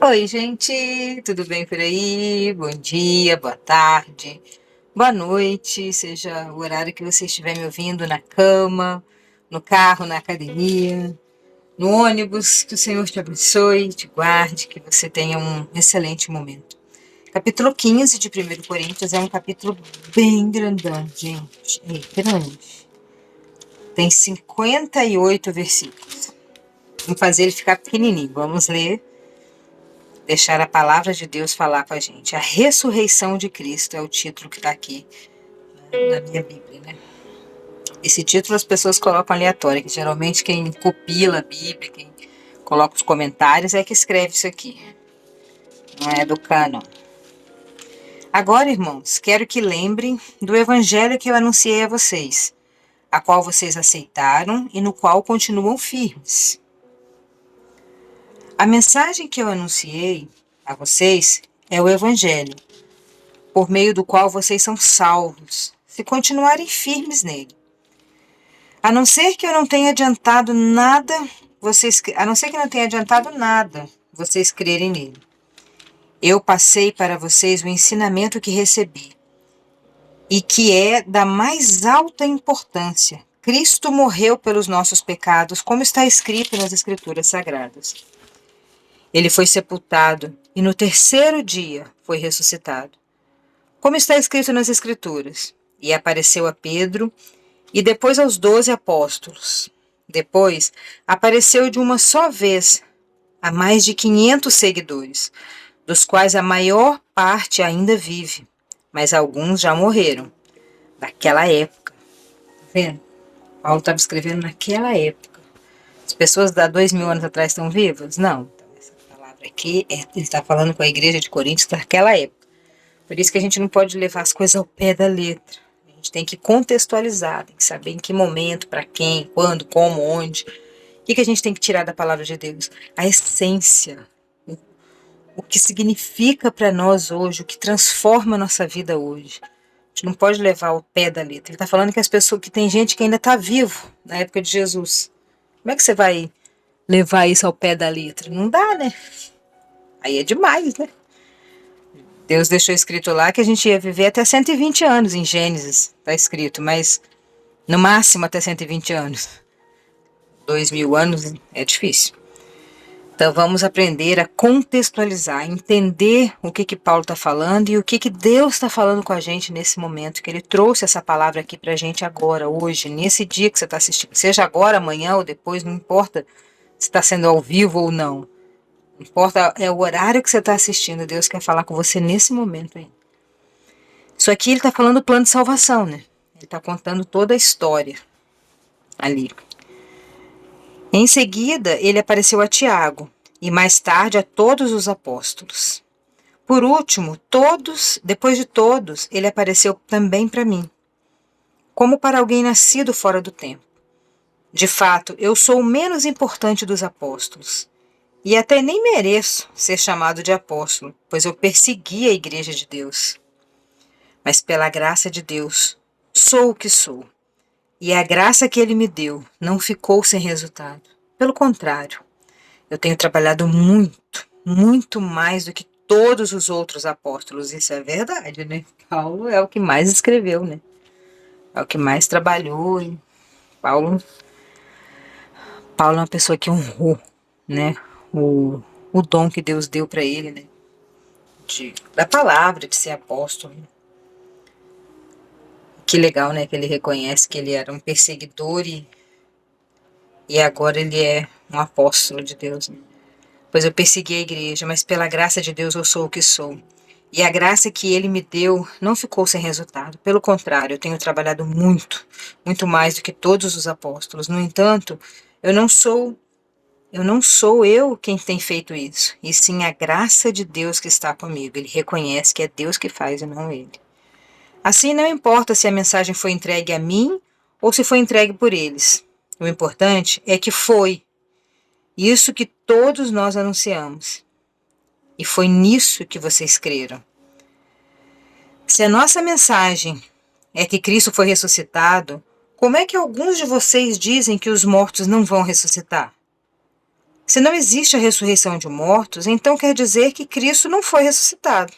Oi, gente, tudo bem por aí? Bom dia, boa tarde, boa noite, seja o horário que você estiver me ouvindo na cama, no carro, na academia, no ônibus. Que o Senhor te abençoe, te guarde, que você tenha um excelente momento. Capítulo 15 de 1 Coríntios é um capítulo bem grandão, gente. É grande. Tem 58 versículos. Vamos fazer ele ficar pequenininho. Vamos ler. Deixar a palavra de Deus falar com a gente. A ressurreição de Cristo é o título que está aqui na minha Bíblia, né? Esse título as pessoas colocam aleatório, que geralmente quem copila a Bíblia, quem coloca os comentários é que escreve isso aqui. Não é do cânon. Agora, irmãos, quero que lembrem do evangelho que eu anunciei a vocês, a qual vocês aceitaram e no qual continuam firmes. A mensagem que eu anunciei a vocês é o evangelho, por meio do qual vocês são salvos, se continuarem firmes nele. A não ser que eu não tenha adiantado nada, vocês crerem nele. Eu passei para vocês o ensinamento que recebi, e que é da mais alta importância. Cristo morreu pelos nossos pecados, como está escrito nas Escrituras Sagradas. Ele foi sepultado e no terceiro dia foi ressuscitado, como está escrito nas Escrituras, e apareceu a Pedro e depois aos 12 apóstolos. Depois apareceu de uma só vez a mais de 500 seguidores, dos quais a maior parte ainda vive, mas alguns já morreram. Naquela época, tá vendo? Paulo estava escrevendo naquela época. As pessoas da 2000 anos atrás estão vivas? Não. Então, essa palavra aqui, ele está falando com a igreja de Coríntios naquela época. Por isso que a gente não pode levar as coisas ao pé da letra. A gente tem que contextualizar, tem que saber em que momento, para quem, quando, como, onde. O que a gente tem que tirar da palavra de Deus? A essência. O que significa para nós hoje, o que transforma a nossa vida hoje. A gente não pode levar ao pé da letra. Ele está falando que as pessoas, que tem gente que ainda está vivo na época de Jesus. Como é que você vai levar isso ao pé da letra? Não dá, né? Aí é demais, né? Deus deixou escrito lá que a gente ia viver até 120 anos em Gênesis, está escrito, mas no máximo até 120 anos. 2000 anos é difícil. Então vamos aprender a contextualizar, entender o que Paulo está falando e o que Deus está falando com a gente nesse momento, que ele trouxe essa palavra aqui para a gente agora, hoje, nesse dia que você está assistindo. Seja agora, amanhã ou depois, não importa se está sendo ao vivo ou não. Não importa, é o horário que você está assistindo, Deus quer falar com você nesse momento aí. Isso aqui ele está falando do plano de salvação, né? Ele está contando toda a história ali. Em seguida, ele apareceu a Tiago e mais tarde a todos os apóstolos. Por último, depois de todos, ele apareceu também para mim, como para alguém nascido fora do tempo. De fato, eu sou o menos importante dos apóstolos. E até nem mereço ser chamado de apóstolo, pois eu persegui a igreja de Deus. Mas pela graça de Deus, sou o que sou. E a graça que ele me deu não ficou sem resultado. Pelo contrário, eu tenho trabalhado muito, muito mais do que todos os outros apóstolos. Isso é verdade, né? Paulo é o que mais escreveu, né? É o que mais trabalhou. E Paulo é uma pessoa que honrou, né? O dom que Deus deu para ele, né? Da palavra, de ser apóstolo. Que legal, né? Que ele reconhece que ele era um perseguidor e agora ele é um apóstolo de Deus. Né? Pois eu persegui a igreja, mas pela graça de Deus eu sou o que sou. E a graça que ele me deu não ficou sem resultado. Pelo contrário, eu tenho trabalhado muito, muito mais do que todos os apóstolos. No entanto, eu não sou eu quem tem feito isso, e sim a graça de Deus que está comigo. Ele reconhece que é Deus que faz e não ele. Assim, não importa se a mensagem foi entregue a mim ou se foi entregue por eles. O importante é que foi isso que todos nós anunciamos. E foi nisso que vocês creram. Se a nossa mensagem é que Cristo foi ressuscitado, como é que alguns de vocês dizem que os mortos não vão ressuscitar? Se não existe a ressurreição de mortos, então quer dizer que Cristo não foi ressuscitado.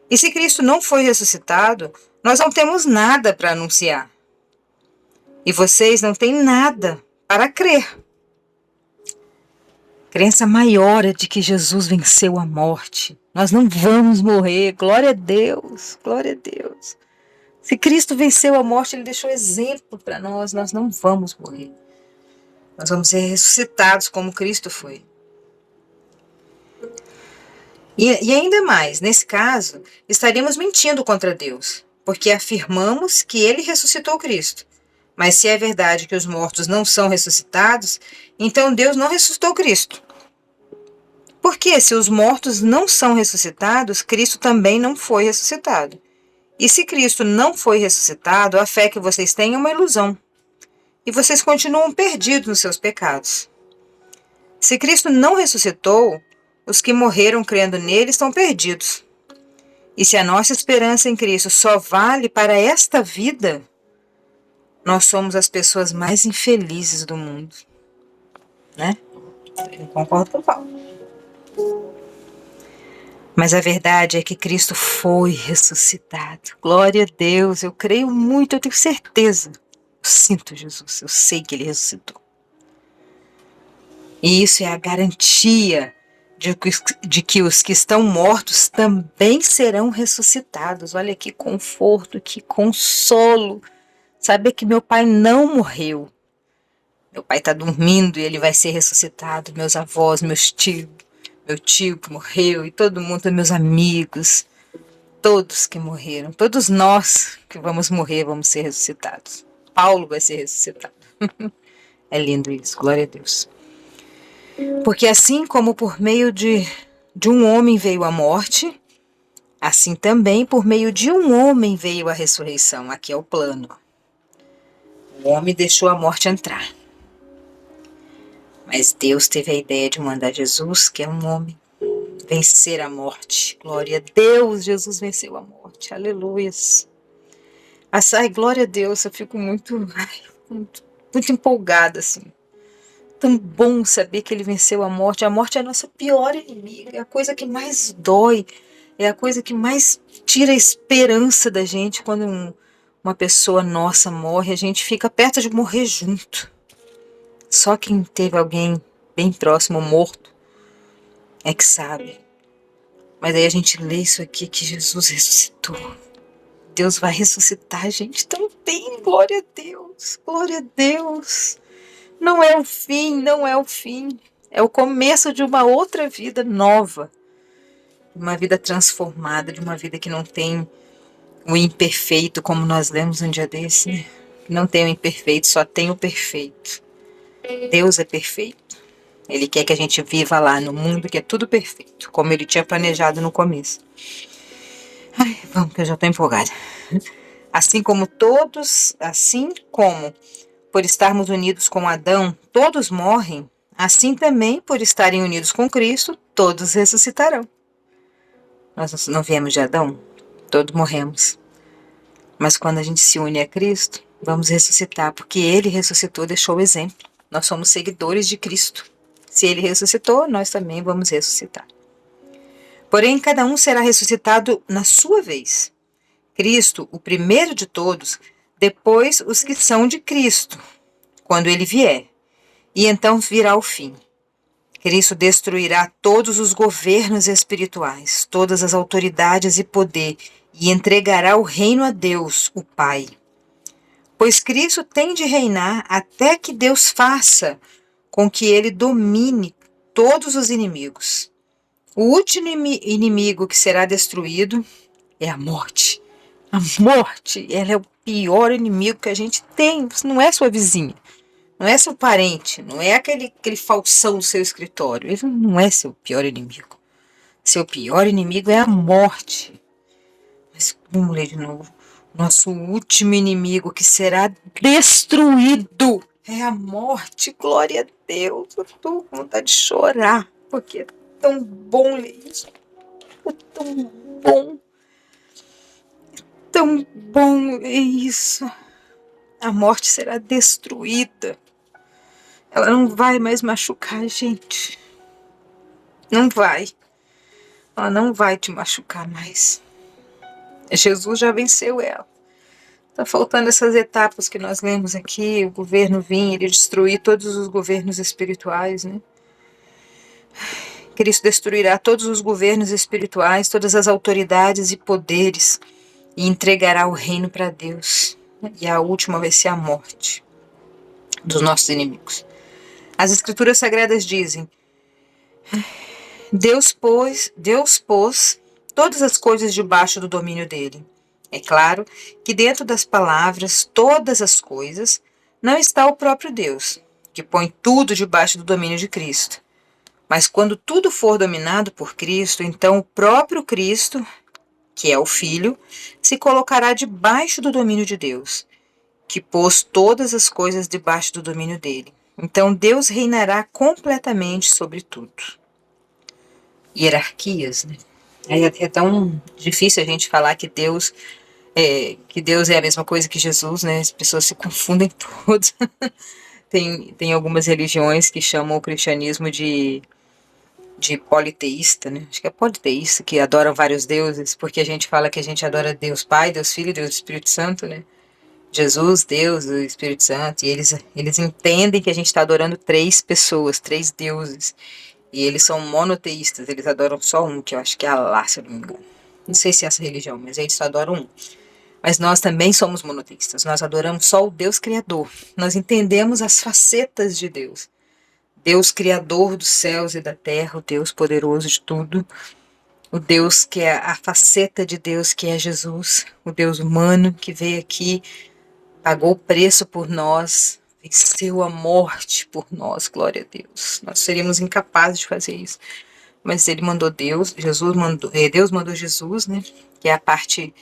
E se Cristo não foi ressuscitado, nós não temos nada para anunciar. E vocês não têm nada para crer. Crença maior é de que Jesus venceu a morte. Nós não vamos morrer. Glória a Deus, glória a Deus. Se Cristo venceu a morte, Ele deixou exemplo para nós. Nós não vamos morrer. Nós vamos ser ressuscitados como Cristo foi. E ainda mais, nesse caso, estaríamos mentindo contra Deus, porque afirmamos que Ele ressuscitou Cristo. Mas se é verdade que os mortos não são ressuscitados, então Deus não ressuscitou Cristo. Porque se os mortos não são ressuscitados, Cristo também não foi ressuscitado. E se Cristo não foi ressuscitado, a fé que vocês têm é uma ilusão. E vocês continuam perdidos nos seus pecados. Se Cristo não ressuscitou, os que morreram crendo nele estão perdidos. E se a nossa esperança em Cristo só vale para esta vida, nós somos as pessoas mais infelizes do mundo. Né? Eu concordo com o Paulo. Mas a verdade é que Cristo foi ressuscitado. Glória a Deus, eu creio muito, eu tenho certeza. Eu sinto Jesus, eu sei que Ele ressuscitou. E isso é a garantia de que os que estão mortos também serão ressuscitados. Olha que conforto, que consolo. Saber que meu pai não morreu. Meu pai está dormindo e ele vai ser ressuscitado. Meus avós, meus tios, meu tio que morreu e todo mundo, meus amigos, todos que morreram, todos nós que vamos morrer, vamos ser ressuscitados. Paulo vai ser ressuscitado. É lindo isso, glória a Deus. Porque assim como por meio de um homem veio a morte, assim também por meio de um homem veio a ressurreição. Aqui é o plano. O homem deixou a morte entrar. Mas Deus teve a ideia de mandar Jesus, que é um homem, vencer a morte. Glória a Deus, Jesus venceu a morte. Aleluias. Ai, glória a Deus, eu fico muito empolgada, assim. Tão bom saber que Ele venceu a morte. A morte é a nossa pior inimiga, é a coisa que mais dói, é a coisa que mais tira a esperança da gente. Quando uma pessoa nossa morre, a gente fica perto de morrer junto. Só quem teve alguém bem próximo morto é que sabe. Mas aí a gente lê isso aqui, que Jesus ressuscitou. Deus vai ressuscitar a gente também. Glória a Deus, glória a Deus. Não é o fim, não é o fim. É o começo de uma outra vida nova. Uma vida transformada, de uma vida que não tem o imperfeito, como nós lemos um dia desse, né? Não tem o imperfeito, só tem o perfeito. Deus é perfeito. Ele quer que a gente viva lá no mundo que é tudo perfeito, como Ele tinha planejado no começo. Ai, vamos, que eu já estou empolgada. Assim como por estarmos unidos com Adão, todos morrem, assim também por estarem unidos com Cristo, todos ressuscitarão. Nós não viemos de Adão? Todos morremos. Mas quando a gente se une a Cristo, vamos ressuscitar, porque Ele ressuscitou, deixou o exemplo. Nós somos seguidores de Cristo. Se Ele ressuscitou, nós também vamos ressuscitar. Porém, cada um será ressuscitado na sua vez. Cristo, o primeiro de todos, depois os que são de Cristo, quando Ele vier. E então virá o fim. Cristo destruirá todos os governos espirituais, todas as autoridades e poder, e entregará o reino a Deus, o Pai. Pois Cristo tem de reinar até que Deus faça com que Ele domine todos os inimigos. O último inimigo que será destruído é a morte. A morte, ela é o pior inimigo que a gente tem. Não é sua vizinha, não é seu parente, não é aquele falsão do seu escritório. Ele não é seu pior inimigo. Seu pior inimigo é a morte. Mas vamos ler de novo. Nosso último inimigo que será destruído é a morte. Glória a Deus. Eu estou com vontade de chorar, porque é tão bom ler isso. É tão bom. É tão bom ler isso. A morte será destruída. Ela não vai mais machucar a gente. Não vai. Ela não vai te machucar mais. Jesus já venceu ela. Tá faltando essas etapas que nós lemos aqui, o governo vir, ele destruir todos os governos espirituais, né? Cristo destruirá todos os governos espirituais, todas as autoridades e poderes, e entregará o reino para Deus. E a última vai ser a morte dos nossos inimigos. As Escrituras Sagradas dizem: Deus pôs todas as coisas debaixo do domínio dele. É claro que dentro das palavras todas as coisas não está o próprio Deus, que põe tudo debaixo do domínio de Cristo. Mas quando tudo for dominado por Cristo, então o próprio Cristo, que é o Filho, se colocará debaixo do domínio de Deus, que pôs todas as coisas debaixo do domínio dele. Então Deus reinará completamente sobre tudo. Hierarquias, né? É tão difícil a gente falar que Deus é a mesma coisa que Jesus, né? As pessoas se confundem todas. Tem algumas religiões que chamam o cristianismo de politeísta, né? Acho que é politeísta, que adoram vários deuses, porque a gente fala que a gente adora Deus Pai, Deus Filho e Deus Espírito Santo, né? Jesus, Deus, o Espírito Santo, e eles entendem que a gente está adorando três pessoas, três deuses. E eles são monoteístas, eles adoram só um, que eu acho que é Allah, se eu não me engano. Não sei se é essa religião, mas eles só adoram um. Mas nós também somos monoteístas, nós adoramos só o Deus Criador. Nós entendemos as facetas de Deus. Deus Criador dos céus e da terra, o Deus poderoso de tudo. O Deus que é a faceta de Deus, que é Jesus. O Deus humano que veio aqui, pagou o preço por nós, venceu a morte por nós, glória a Deus. Nós seríamos incapazes de fazer isso. Mas ele mandou Deus, Deus mandou Jesus, né, que é a parte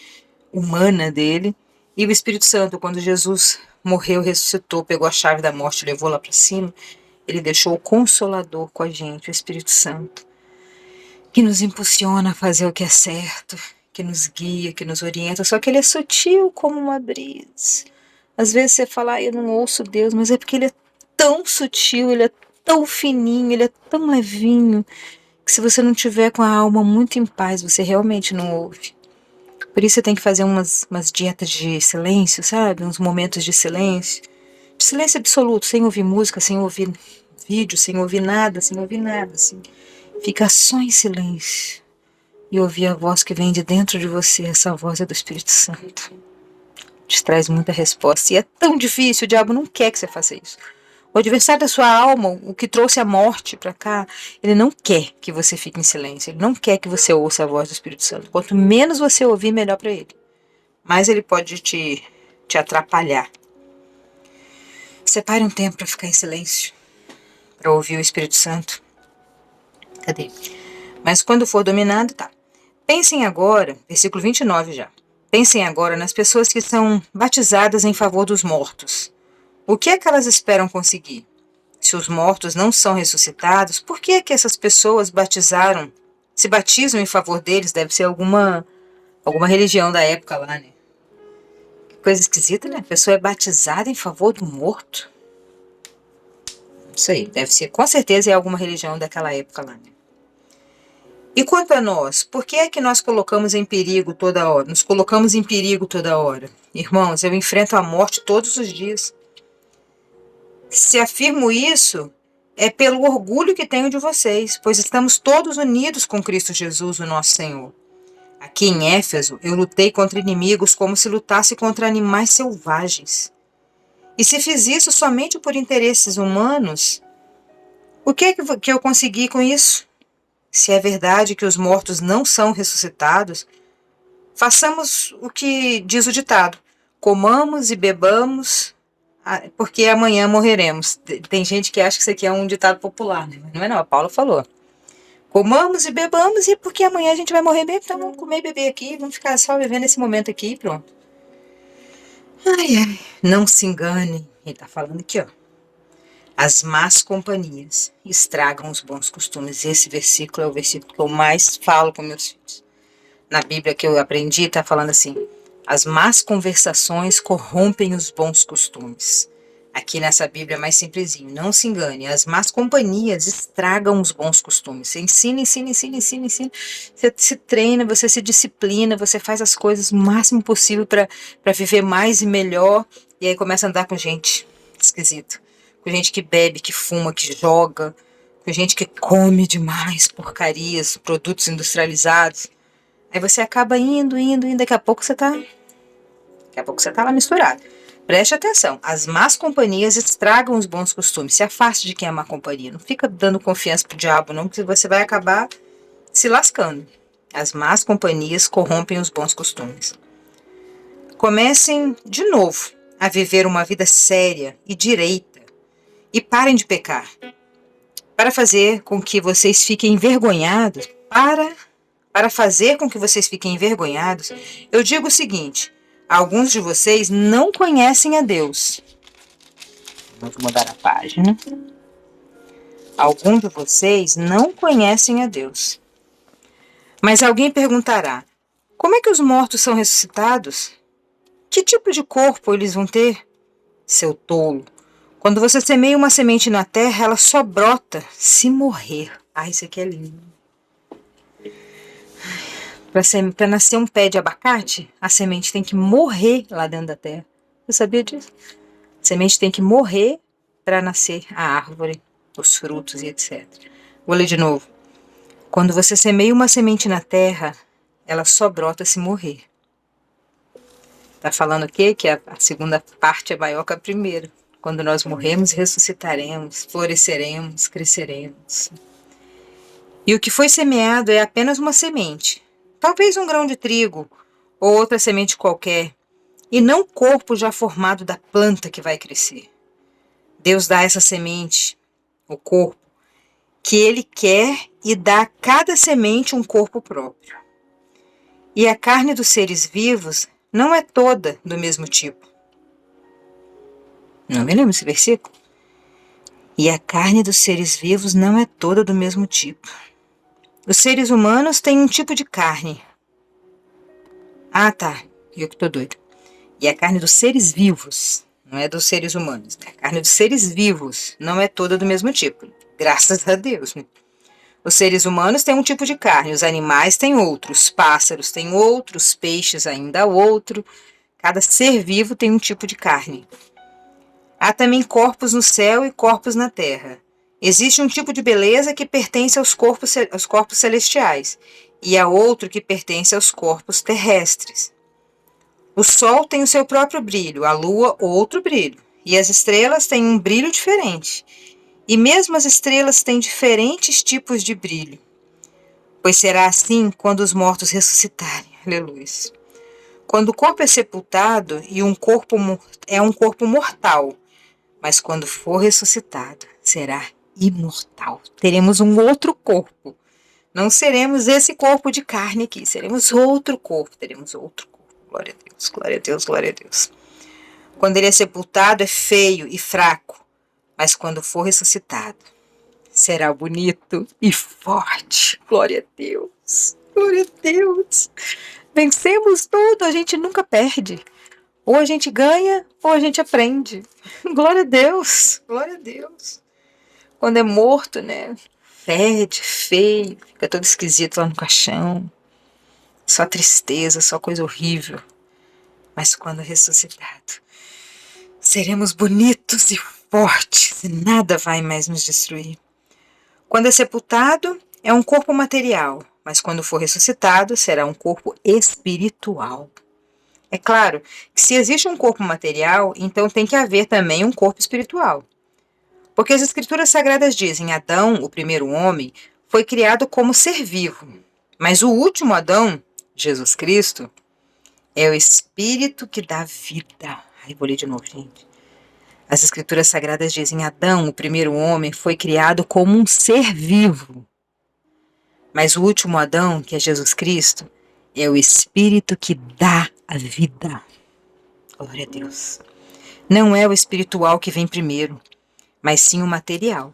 humana dele, e o Espírito Santo, quando Jesus morreu, ressuscitou, pegou a chave da morte e levou lá para cima, ele deixou o Consolador com a gente, o Espírito Santo, que nos impulsiona a fazer o que é certo, que nos guia, que nos orienta, só que ele é sutil como uma brisa. Às vezes você fala, eu não ouço Deus, mas é porque ele é tão sutil, ele é tão fininho, ele é tão levinho, que se você não tiver com a alma muito em paz, você realmente não ouve. Por isso você tem que fazer umas dietas de silêncio, sabe? Uns momentos de silêncio absoluto, sem ouvir música, sem ouvir vídeo, sem ouvir nada, assim. Fica só em silêncio e ouvir a voz que vem de dentro de você, essa voz é do Espírito Santo. Te traz muita resposta. E é tão difícil, o diabo não quer que você faça isso. O adversário da sua alma, o que trouxe a morte para cá, ele não quer que você fique em silêncio. Ele não quer que você ouça a voz do Espírito Santo. Quanto menos você ouvir, melhor para ele. Mas ele pode te atrapalhar. Separe um tempo para ficar em silêncio, para ouvir o Espírito Santo. Cadê? Mas quando for dominado, tá. Pensem agora, versículo 29 já. Pensem agora nas pessoas que são batizadas em favor dos mortos. O que é que elas esperam conseguir? Se os mortos não são ressuscitados, por que é que essas pessoas se batizam em favor deles? Deve ser alguma religião da época lá, né? Que coisa esquisita, né? A pessoa é batizada em favor do morto. Isso aí, deve ser, com certeza é alguma religião daquela época lá, né? E quanto a nós, por que é que nós colocamos em perigo toda hora? Nos colocamos em perigo toda hora. Irmãos, eu enfrento a morte todos os dias. Se afirmo isso, é pelo orgulho que tenho de vocês, pois estamos todos unidos com Cristo Jesus, o nosso Senhor. Aqui em Éfeso, eu lutei contra inimigos como se lutasse contra animais selvagens. E se fiz isso somente por interesses humanos, o que é que eu consegui com isso? Se é verdade que os mortos não são ressuscitados, façamos o que diz o ditado: comamos e bebamos, porque amanhã morreremos. Tem gente que acha que isso aqui é um ditado popular, né? Não é não, a Paula falou. Comamos e bebamos, e porque amanhã a gente vai morrer mesmo, então vamos comer e beber aqui, vamos ficar só vivendo esse momento aqui e pronto. Ai, ai, não se engane, ele está falando aqui, ó. As más companhias estragam os bons costumes. Esse versículo é o versículo que eu mais falo com meus filhos. Na Bíblia que eu aprendi, está falando assim: as más conversações corrompem os bons costumes. Aqui nessa Bíblia é mais simplesinho. Não se engane, as más companhias estragam os bons costumes. Você ensina, ensina, ensina, ensina, ensina. Você se treina, você se disciplina, você faz as coisas o máximo possível para viver mais e melhor. E aí começa a andar com gente esquisito. Com gente que bebe, que fuma, que joga. Com gente que come demais porcarias, produtos industrializados. Aí você acaba indo, indo, indo. Daqui a pouco você tá lá misturado. Preste atenção, as más companhias estragam os bons costumes. Se afaste de quem é má companhia. Não fica dando confiança pro diabo, não, porque você vai acabar se lascando. As más companhias corrompem os bons costumes. Comecem de novo a viver uma vida séria e direita. E parem de pecar. Para fazer com que vocês fiquem envergonhados, para fazer com que vocês fiquem envergonhados, eu digo o seguinte: alguns de vocês não conhecem a Deus. Vamos mudar a página. Alguns de vocês não conhecem a Deus. Mas alguém perguntará: como é que os mortos são ressuscitados? Que tipo de corpo eles vão ter? Seu tolo. Quando você semeia uma semente na terra, ela só brota se morrer. Ah, isso aqui é lindo. Para nascer um pé de abacate, a semente tem que morrer lá dentro da terra. Você sabia disso? A semente tem que morrer para nascer a árvore, os frutos e etc. Vou ler de novo. Quando você semeia uma semente na terra, ela só brota se morrer. Está falando o quê? Que a segunda parte é maior que a primeira. Quando nós morremos, ressuscitaremos, floresceremos, cresceremos. E o que foi semeado é apenas uma semente. Talvez um grão de trigo ou outra semente qualquer, e não o corpo já formado da planta que vai crescer. Deus dá essa semente, o corpo, que Ele quer e dá a cada semente um corpo próprio. E a carne dos seres vivos não é toda do mesmo tipo. Não me lembro esse versículo? E a carne dos seres vivos não é toda do mesmo tipo. Os seres humanos têm um tipo de carne. Ah, tá. Eu que tô doido. E a carne dos seres vivos, não é dos seres humanos. A carne dos seres vivos não é toda do mesmo tipo. Graças a Deus, né? Os seres humanos têm um tipo de carne, os animais têm outro, os pássaros têm outro, os peixes ainda outro. Cada ser vivo tem um tipo de carne. Há também corpos no céu e corpos na terra. Existe um tipo de beleza que pertence aos corpos celestiais, e há outro que pertence aos corpos terrestres. O sol tem o seu próprio brilho, a lua outro brilho, e as estrelas têm um brilho diferente. E mesmo as estrelas têm diferentes tipos de brilho. Pois será assim quando os mortos ressuscitarem. Aleluia. Quando o corpo é sepultado e um corpo é um corpo mortal, mas quando for ressuscitado, será imortal. Teremos um outro corpo. Não seremos esse corpo de carne aqui, seremos outro corpo, teremos outro corpo. Glória a Deus, glória a Deus, glória a Deus. Quando ele é sepultado, é feio e fraco, mas quando for ressuscitado, será bonito e forte. Glória a Deus, glória a Deus. Vencemos tudo, a gente nunca perde. Ou a gente ganha, ou a gente aprende. Glória a Deus, glória a Deus. Quando é morto, né? Fede, feio, fica todo esquisito lá no caixão. Só tristeza, só coisa horrível. Mas quando ressuscitado, seremos bonitos e fortes, e nada vai mais nos destruir. Quando é sepultado, é um corpo material, mas quando for ressuscitado, será um corpo espiritual. É claro que se existe um corpo material, então tem que haver também um corpo espiritual. Porque as Escrituras Sagradas dizem: Adão, o primeiro homem, foi criado como ser vivo. Mas o último Adão, Jesus Cristo, é o Espírito que dá vida. Ai, vou ler de novo, gente. As Escrituras Sagradas dizem: Adão, o primeiro homem, foi criado como um ser vivo. Mas o último Adão, que é Jesus Cristo, é o Espírito que dá a vida. Glória a Deus. Não é o espiritual que vem primeiro, mas sim o material.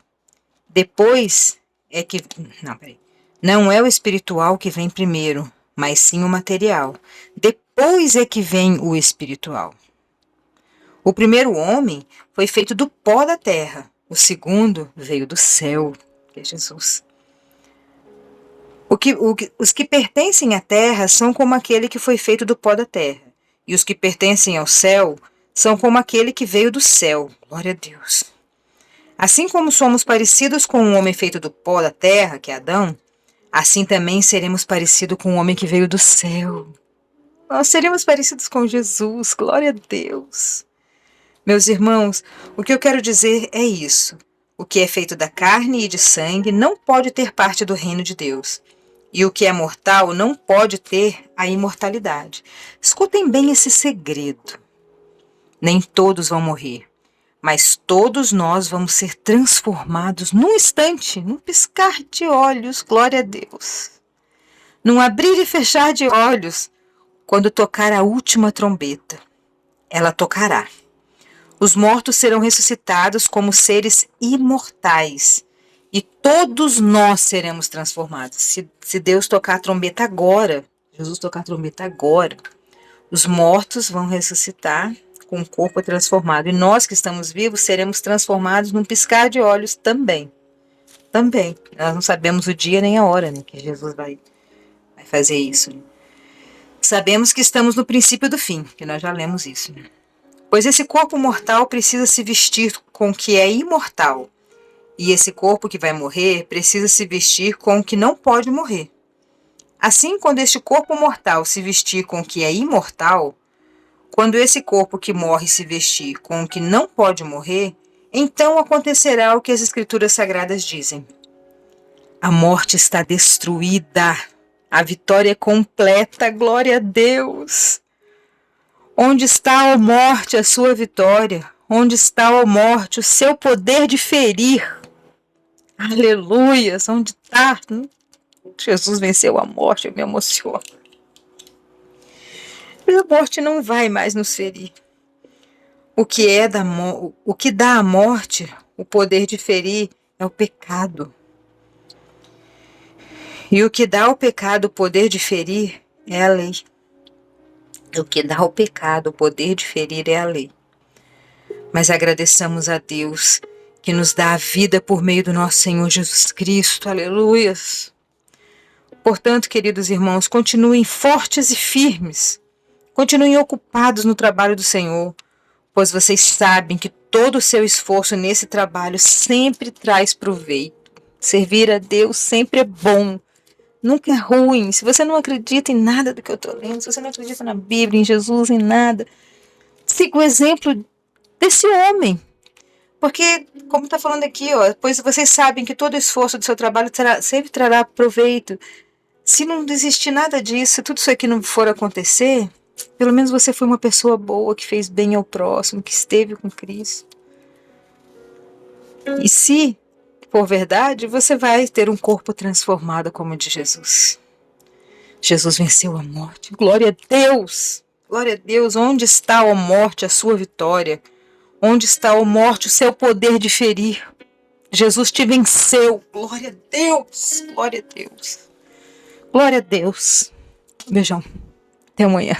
Depois é que... Não, peraí. Não é o espiritual que vem primeiro, mas sim o material. Depois é que vem o espiritual. O primeiro homem foi feito do pó da terra, o segundo veio do céu, que é Jesus. Os que pertencem à terra são como aquele que foi feito do pó da terra, e os que pertencem ao céu são como aquele que veio do céu. Glória a Deus. Assim como somos parecidos com um homem feito do pó da terra, que é Adão, assim também seremos parecidos com um homem que veio do céu. Nós seremos parecidos com Jesus. Glória a Deus. Meus irmãos, o que eu quero dizer é isso. O que é feito da carne e de sangue não pode ter parte do reino de Deus. E o que é mortal não pode ter a imortalidade. Escutem bem esse segredo. Nem todos vão morrer, mas todos nós vamos ser transformados num instante, num piscar de olhos, glória a Deus. Num abrir e fechar de olhos, quando tocar a última trombeta. Ela tocará. Os mortos serão ressuscitados como seres imortais. E todos nós seremos transformados. Se Deus tocar a trombeta agora, Jesus tocar a trombeta agora, os mortos vão ressuscitar com o corpo transformado. E nós que estamos vivos seremos transformados num piscar de olhos também. Também. Nós não sabemos o dia nem a hora, né, que Jesus vai fazer isso. Né? Sabemos que estamos no princípio do fim, que nós já lemos isso. Né? Pois esse corpo mortal precisa se vestir com o que é imortal. E esse corpo que vai morrer precisa se vestir com o que não pode morrer. Assim, quando este corpo mortal se vestir com o que é imortal, quando esse corpo que morre se vestir com o que não pode morrer, então acontecerá o que as Escrituras Sagradas dizem. A morte está destruída, a vitória é completa, glória a Deus. Onde está, ó morte, a sua vitória? Onde está, ó morte, o seu poder de ferir? Aleluias, onde está? Jesus venceu a morte, eu me emociono. A morte não vai mais nos ferir. O que dá à morte o poder de ferir é o pecado. E o que dá ao pecado o poder de ferir é a lei. O que dá ao pecado o poder de ferir é a lei. Mas agradeçamos a Deus que nos dá a vida por meio do nosso Senhor Jesus Cristo. Aleluias. Portanto, queridos irmãos, continuem fortes e firmes. Continuem ocupados no trabalho do Senhor, pois vocês sabem que todo o seu esforço nesse trabalho sempre traz proveito. Servir a Deus sempre é bom, nunca é ruim. Se você não acredita em nada do que eu estou lendo, se você não acredita na Bíblia, em Jesus, em nada, siga o exemplo desse homem. Porque, como está falando aqui, pois vocês sabem que todo o esforço do seu trabalho sempre trará proveito. Se não existir nada disso, se tudo isso aqui não for acontecer, pelo menos você foi uma pessoa boa, que fez bem ao próximo, que esteve com Cristo. E se for verdade, você vai ter um corpo transformado como o de Jesus. Jesus venceu a morte. Glória a Deus! Glória a Deus! Onde está, ó morte, a sua vitória? Onde está, ó morte, o seu poder de ferir? Jesus te venceu. Glória a Deus! Glória a Deus! Glória a Deus! Beijão. Até amanhã.